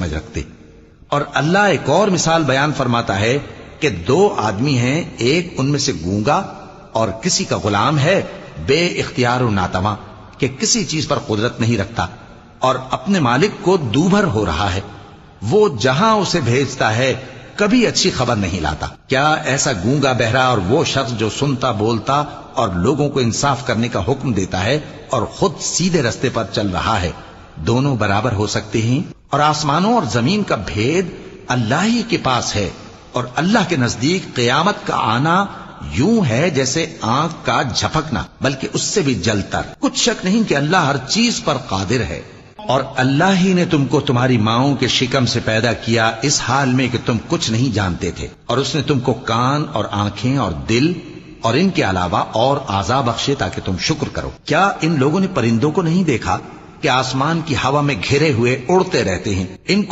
سمجھ رکھتے۔ اور اللہ ایک اور مثال بیان فرماتا ہے کہ دو آدمی ہیں، ایک ان میں سے گونگا اور کسی کا غلام ہے بے اختیار و ناتواں کہ کسی چیز پر قدرت نہیں رکھتا اور اپنے مالک کو دوبھر ہو رہا ہے، وہ جہاں اسے بھیجتا ہے کبھی اچھی خبر نہیں لاتا۔ کیا ایسا گونگا بہرا اور وہ شخص جو سنتا بولتا اور لوگوں کو انصاف کرنے کا حکم دیتا ہے اور خود سیدھے رستے پر چل رہا ہے، دونوں برابر ہو سکتے ہیں؟ اور آسمانوں اور زمین کا بھید اللہ ہی کے پاس ہے، اور اللہ کے نزدیک قیامت کا آنا یوں ہے جیسے آنکھ کا جھپکنا، بلکہ اس سے بھی جلتر۔ کچھ شک نہیں کہ اللہ ہر چیز پر قادر ہے۔ اور اللہ ہی نے تم کو تمہاری ماؤں کے شکم سے پیدا کیا اس حال میں کہ تم کچھ نہیں جانتے تھے، اور اس نے تم کو کان اور آنکھیں اور دل اور ان کے علاوہ اور اعضاء بخشے تاکہ تم شکر کرو۔ کیا ان لوگوں نے پرندوں کو نہیں دیکھا کہ آسمان کی ہوا میں گھرے ہوئے اڑتے رہتے ہیں؟ ان کو